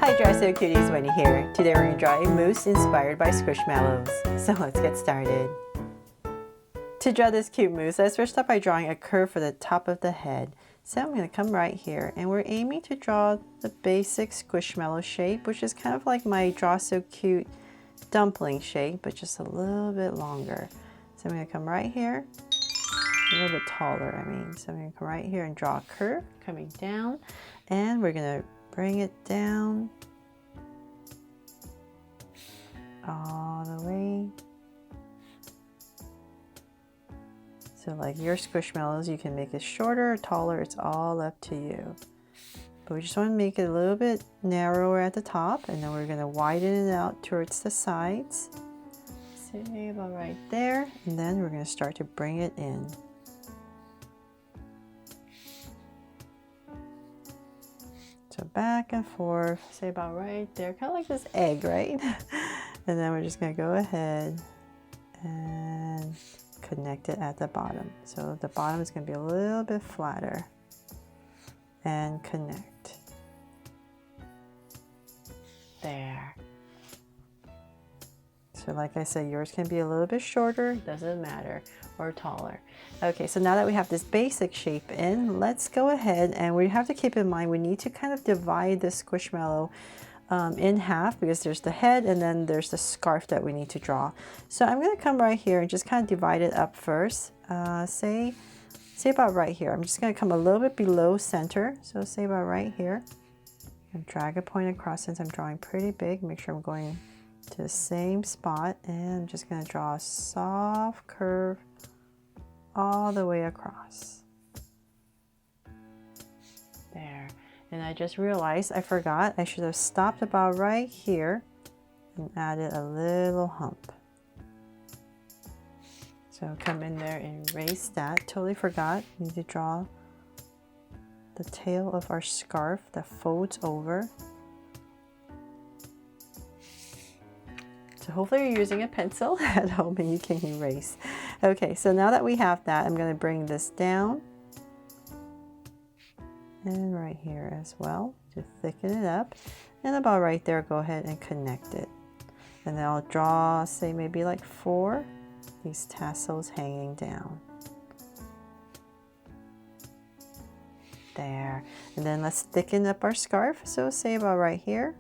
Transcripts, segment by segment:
Hi Dry So Cuties, Wendy here. Today we're going to draw a moose inspired by Squishmallows. So let's get started. To draw this cute moose, let's first start by drawing a curve for the top of the head. So I'm going to come right here and we're aiming to draw the basic Squishmallow shape, which is kind of like my Draw So Cute dumpling shape, but just a little bit longer. So I'm going to come right here, a little bit taller I mean. So I'm going to come right here and draw a curve coming down, and we're going to bring it down all the way. So like your Squishmallows, you can make it shorter or taller, it's all up to you. But we just want to make it a little bit narrower at the top, and then we're going to widen it out towards the sides. Say about right there, and then we're going to start to bring it in. So back and forth, say about right there, kind of like this egg, right? And then we're just going to go ahead and connect it at the bottom. So the bottom is going to be a little bit flatter and connect. There. So like I said, yours can be a little bit shorter, doesn't matter, or taller. Okay, so now that we have this basic shape in, let's go ahead, and we have to keep in mind we need to kind of divide the Squishmallow in half, because there's the head and then there's the scarf that we need to draw. So I'm going to come right here and just kind of divide it up first. Say about right here. I'm just going to come a little bit below center. So say about right here. And drag a point across since I'm drawing pretty big. Make sure I'm going to the same spot, and I'm just going to draw a soft curve all the way across. There. And I just realized I forgot, I should have stopped about right here and added a little hump. So come in there and erase that. Totally forgot. We need to draw the tail of our scarf that folds over. So hopefully you're using a pencil at home and you can erase. Okay, so now that we have that, I'm going to bring this down. And right here as well to thicken it up, and about right there go ahead and connect it, and then I'll draw, say maybe like 4 these tassels hanging down there. And then let's thicken up our scarf, so say about right here.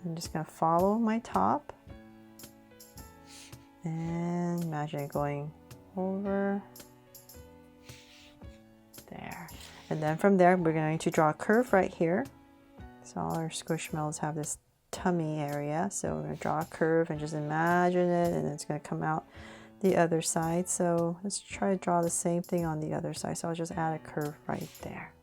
I'm just going to follow my top and imagine it going over there. And then from there, we're going to draw a curve right here. So all our Squishmallows have this tummy area. So we're going to draw a curve and just imagine it, and it's going to come out the other side. So let's try to draw the same thing on the other side. So I'll just add a curve right there.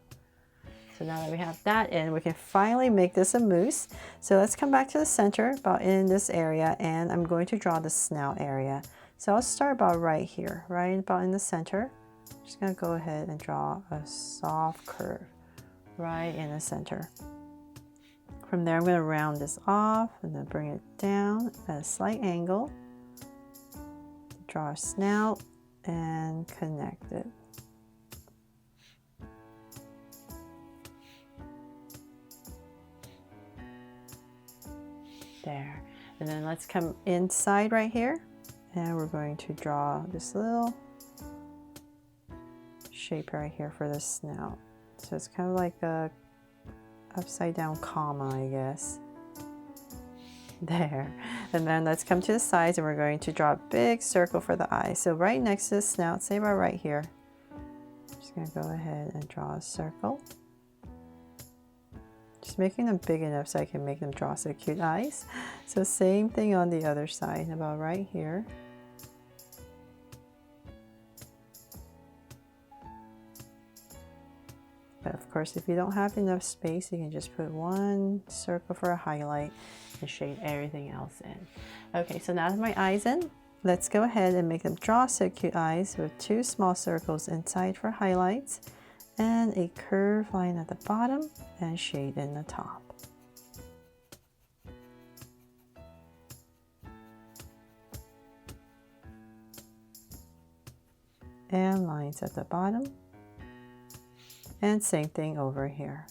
So now that we have that in, we can finally make this a moose. So let's come back to the center, about in this area, and I'm going to draw the snout area. So I'll start about right here, right about in the center. Just going to go ahead and draw a soft curve right in the center. From there, I'm going to round this off and then bring it down at a slight angle. Draw a snout and connect it. There. And then let's come inside right here, and we're going to draw this little shape right here for the snout. So it's kind of like a upside down comma, I guess. There. And then let's come to the sides, and we're going to draw a big circle for the eyes. So right next to the snout, say about right here. I'm just going to go ahead and draw a circle. Just making them big enough so I can make them draw so cute eyes. So same thing on the other side, about right here. But of course, if you don't have enough space, you can just put one circle for a highlight and shade everything else in. Okay, so now that my eyes in, let's go ahead and make them draw so cute eyes with 2 small circles inside for highlights and a curved line at the bottom and shade in the top. And lines at the bottom. And same thing over here.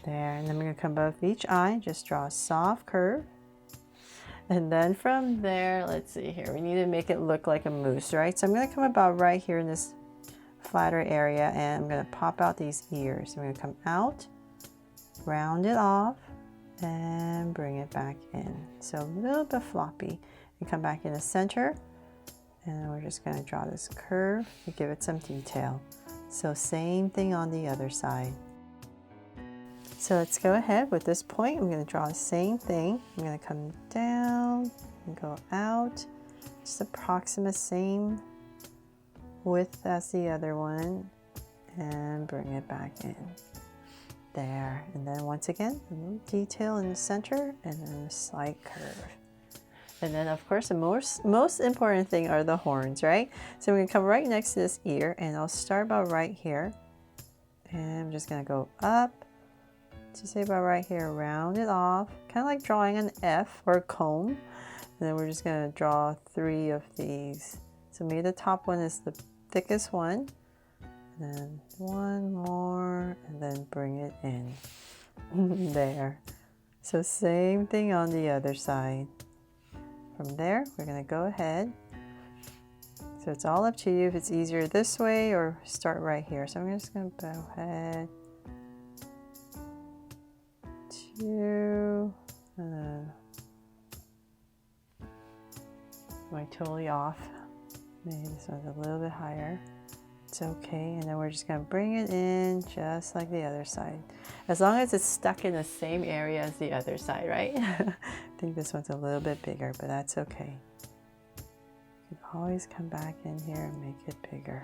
There, and then we're going to come above each eye, just draw a soft curve. And then from there, let's see here, we need to make it look like a moose, right? So I'm going to come about right here in this flatter area, and I'm going to pop out these ears. I'm going to come out, round it off, and bring it back in. So a little bit floppy. And come back in the center, and we're just going to draw this curve to give it some detail. So same thing on the other side. So let's go ahead with this point. I'm going to draw the same thing. I'm going to come down and go out, just approximate same width as the other one, and bring it back in. There, and then once again, a little detail in the center, and then a slight curve. And then of course the most important thing are the horns, right? So we're going to come right next to this ear, and I'll start about right here, and I'm just going to go up to say about right here, round it off, kind of like drawing an F or a cone. And then we're just going to draw 3 of these. So maybe the top one is the thickest one, and then 1 more, and then bring it in. There. So same thing on the other side. From there, we're going to go ahead. So it's all up to you if it's easier this way or start right here. So I'm just going to go ahead. 2, and then am I totally off? Maybe this one's a little bit higher. It's okay, and then we're just going to bring it in just like the other side, as long as it's stuck in the same area as the other side, right? I think this one's a little bit bigger, but that's okay. You can always come back in here and make it bigger.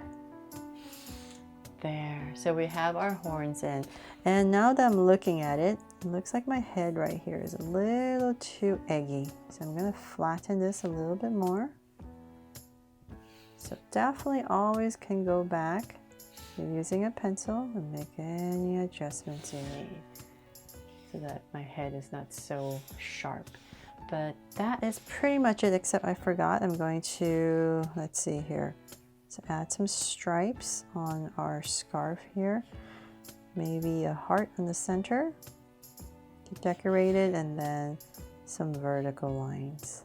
There, so we have our horns in, and now that I'm looking at it, it looks like my head right here is a little too eggy, so I'm going to flatten this a little bit more. So definitely always can go back, you're using a pencil, and make any adjustments you need so that my head is not so sharp. But that is pretty much it, except I forgot, I'm going to, let's see here, so add some stripes on our scarf here, maybe a heart in the center to decorate it, and then some vertical lines.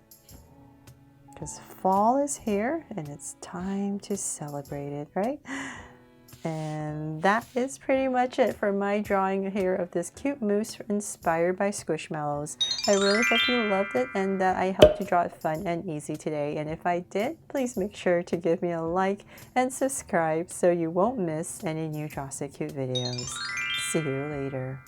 Because fall is here and it's time to celebrate it, right? And that is pretty much it for my drawing here of this cute moose inspired by Squishmallows. I really hope you loved it and that I helped you draw it fun and easy today. And if I did, please make sure to give me a like and subscribe so you won't miss any new Draw So Cute videos. See you later.